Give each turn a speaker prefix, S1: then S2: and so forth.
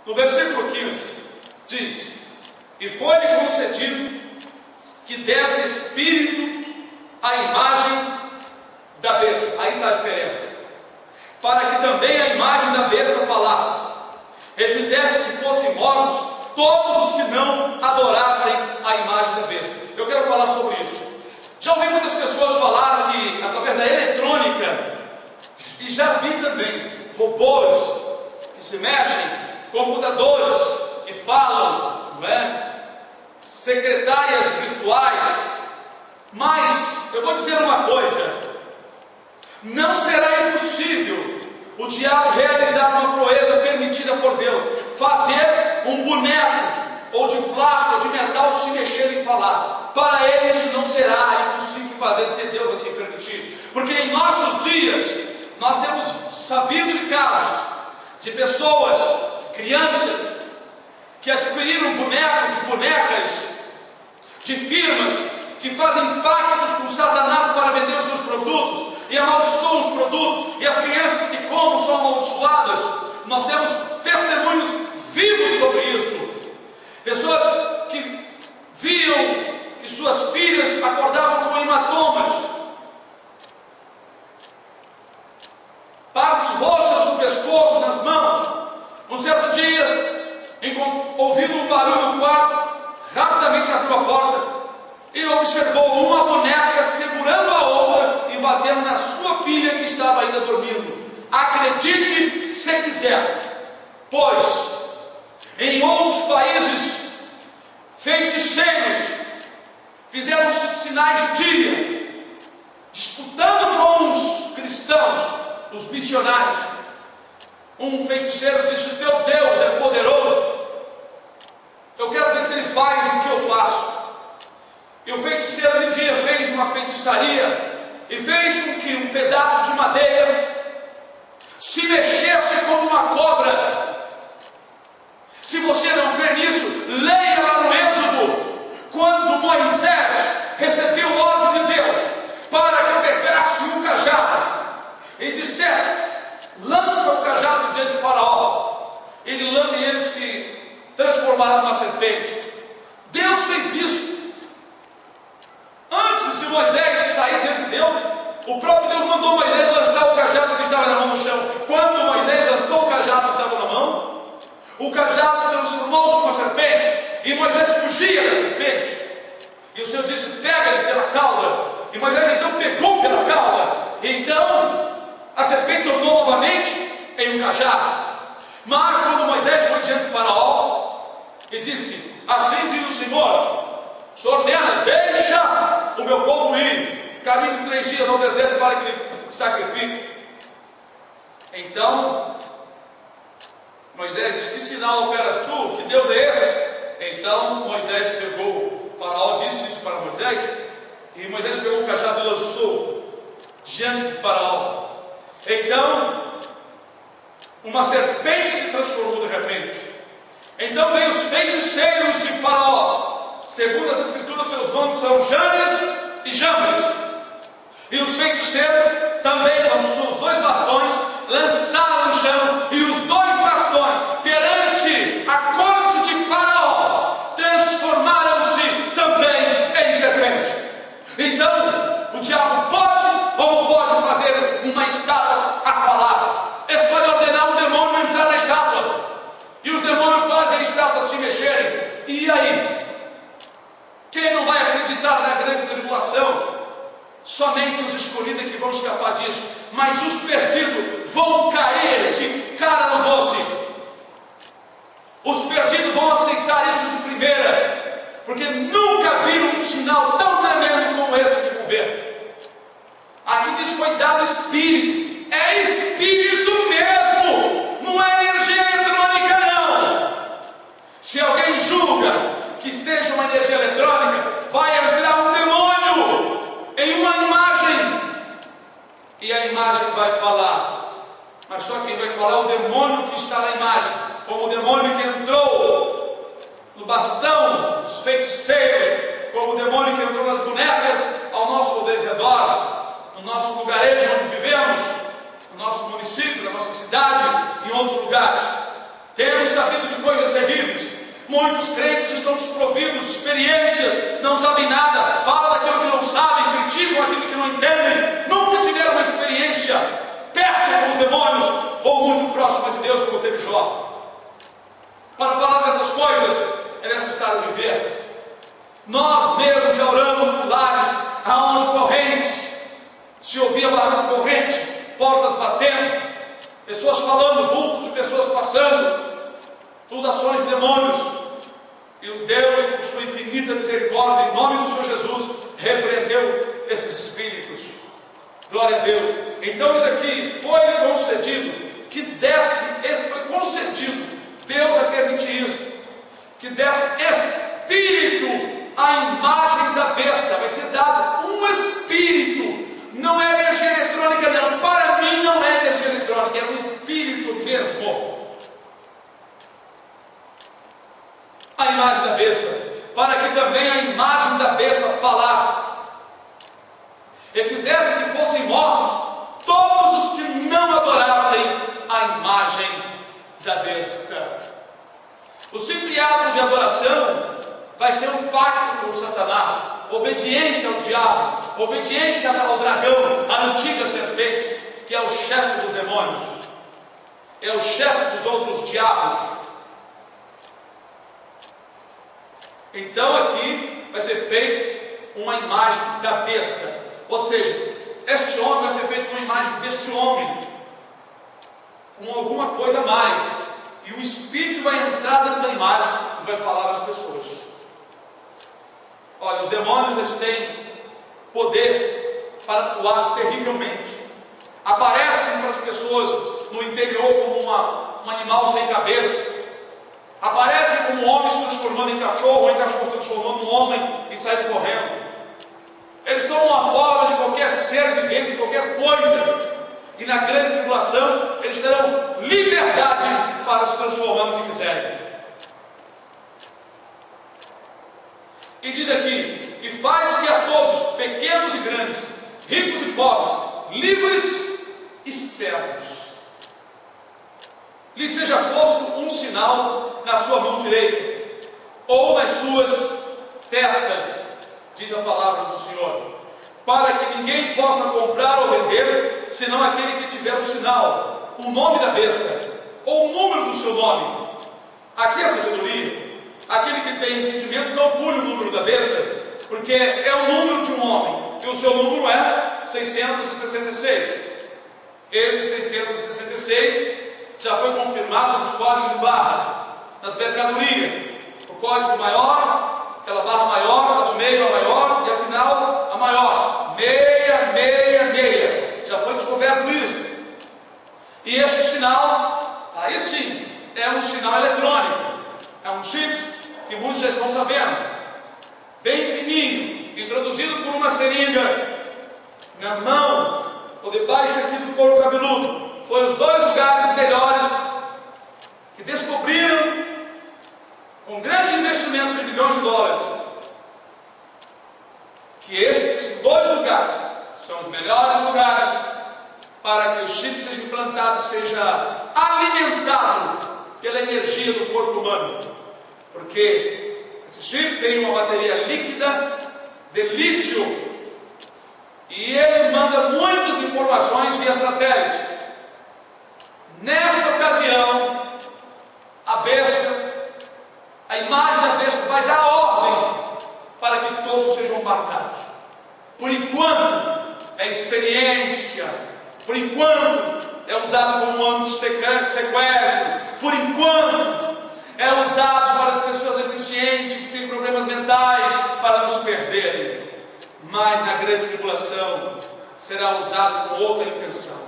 S1: No versículo 15, diz: e foi-lhe concedido que desse espírito à imagem da besta. Aí está a diferença. Para que também a imagem da besta falasse, e fizesse que fossem mortos todos os que não adorassem a imagem da besta. Eu quero falar sobre isso. Já ouvi muitas pessoas falar que através da eletrônica, e já vi também robôs que se mexem, computadores que falam, não é? Secretárias virtuais. Mas eu vou dizer uma coisa: não será impossível o diabo realizar uma proeza permitida por Deus, fazer um boneco ou de plástico ou de metal se mexer e falar. Para ele isso não será impossível fazer, se Deus assim permitir. Porque em nossos dias nós temos sabido de casos de pessoas, crianças, que adquiriram bonecos e bonecas de firmas que fazem pactos com Satanás para vender os seus produtos e amaldiçoam os produtos, e as crianças que compram são amaldiçoadas. Nós temos testemunhos vivos sobre isso. Pessoas que viam que suas filhas acordavam com hematomas, partes roxas no pescoço, nas mãos. Um certo dia, ouvindo um barulho no quarto, rapidamente abriu a porta e observou uma boneca segurando a outra e batendo na sua filha que estava ainda dormindo. Acredite se quiser, pois em outros países feiticeiros fizeram sinais de dia, disputando com os cristãos, os missionários. Um feiticeiro disse: teu Deus é poderoso, eu quero ver se ele faz o que eu faço. E o feiticeiro de dia fez uma feitiçaria e fez com que um pedaço de madeira se mexesse como uma cobra. Se você não crê nisso, leia lá no Êxodo, quando Moisés recebeu ordem de Deus para que pegasse um cajado e dissesse: lança o cajado diante de Faraó, ele se transformará numa serpente. Deus fez isso. Antes de Moisés sair diante de Deus, o próprio Deus mandou Moisés lançar o cajado que estava na mão no chão. Quando Moisés lançou o cajado que estava na mão, o cajado transformou-se numa serpente, e Moisés fugia da serpente. E o Senhor disse: pega-lhe pela cauda. E Moisés então pegou pela cauda. E então a serpente tornou novamente em um cajado. Mas quando Moisés foi diante de Faraó e disse: assim diz o Senhor ordena, deixa o meu povo ir, caminho de 3 dias ao deserto para que ele sacrifique. Então Moisés disse: que sinal operas tu? Que Deus é esse? Então Moisés pegou, Faraó disse isso para Moisés, e Moisés pegou o cajado e lançou diante de Faraó. Então uma serpente se transformou de repente. Então veio os feiticeiros de Faraó. Segundo as escrituras, seus nomes são Janes e Jambres. E os feiticeiros também, com os seus 2 bastões, lançaram no chão, e os 2 bastões perante a corte de Faraó transformaram-se também em serpente. Então o diabo pode ou não pode fazer uma estátua a falar? É só ele ordenar um demônio entrar na estátua, e os demônios fazem a estátua se mexerem. E aí? Quem não vai acreditar na grande tribulação? Somente os escolhidos que vão escapar disso. Mas os perdidos vão cair de cara no doce. Os perdidos vão aceitar isso de primeira, porque nunca viram um sinal tão tremendo como esse que vão ver. Aqui diz: foi dado espírito. É espírito mesmo, não é energia eletrônica não. Se alguém julga que seja uma energia eletrônica, vai entrar um demônio em uma imagem, e a imagem vai falar. Mas só quem vai falar é o demônio que está na imagem, como o demônio que entrou no bastão dos feiticeiros, como o demônio que entrou nas bonecas ao nosso redor, no nosso lugarejo onde vivemos, no nosso município, na nossa cidade e em outros lugares. Temos sabido de coisas terríveis. Muitos crentes estão desprovidos de experiências, não sabem nada, falam daquilo que não sabem, criticam aquilo que não entendem, nunca tiveram uma experiência perto com os demônios ou muito próxima de Deus, como teve Jó. Para falar dessas coisas é necessário viver. Nós mesmos já oramos por lares aonde correntes, se ouvia barulho de corrente, portas batendo, pessoas falando, vultos de pessoas passando, tudo ações de demônios. E o Deus, por sua infinita misericórdia, em nome do Senhor Jesus, repreendeu esses espíritos. Glória a Deus. Então isso aqui foi concedido, que desse, foi concedido, Deus vai permitir isso, que desse espírito à imagem da besta. Vai ser dado um espírito. Não é energia eletrônica não, para mim não é energia eletrônica, é um espírito mesmo. A imagem da besta, para que também a imagem da besta falasse e fizesse que fossem mortos todos os que não adorassem a imagem da besta. O simples ato de adoração vai ser um pacto com Satanás, obediência ao diabo, obediência ao dragão, à antiga serpente, que é o chefe dos demônios, é o chefe dos outros diabos. Então aqui vai ser feita uma imagem da besta, ou seja, este homem vai ser feito uma imagem deste homem, com alguma coisa a mais, e o espírito vai entrar dentro da imagem e vai falar às pessoas. Olha, os demônios, eles têm poder para atuar terrivelmente. Aparecem para as pessoas no interior como um animal sem cabeça, aparecem como um homem se transformando em cachorro, ou em cachorro se transformando em homem e saindo correndo. Eles tomam a forma de qualquer ser vivente, de qualquer coisa, e na grande tribulação eles terão liberdade para se transformar no que quiserem. E diz aqui: e faz que a todos, pequenos e grandes, ricos e pobres, livres e servos, lhe seja posto um sinal na sua mão direita, ou nas suas testas, diz a palavra do Senhor, para que ninguém possa comprar ou vender, senão aquele que tiver o sinal, o nome da besta, ou o número do seu nome. Aqui é a sabedoria. Aquele que tem entendimento calcule o número da besta, porque é o número de um homem, e o seu número é 666. Esse 666 já foi confirmado nos códigos de barra, nas mercadorias. O código maior, aquela barra maior, a do meio a maior, e a final a maior, 666. Já foi descoberto isso. E este sinal, aí sim, é um sinal eletrônico, é um chip que muitos já estão sabendo, bem fininho, introduzido por uma seringa na mão ou debaixo aqui do couro cabeludo. Foi os dois lugares melhores que descobriram, com um grande investimento de bilhões de dólares, que estes dois lugares são os melhores lugares para que o chip seja implantado, seja alimentado pela energia do corpo humano. Porque esse chip tem uma bateria líquida de lítio e ele manda muitas informações via satélite. Nesta ocasião, a besta, a imagem da besta vai dar ordem para que todos sejam marcados. Por enquanto é experiência, por enquanto é usado como um anti-sequestro, por enquanto é usado para as pessoas deficientes que têm problemas mentais, para não se perderem. Mas na grande tribulação será usado com outra intenção.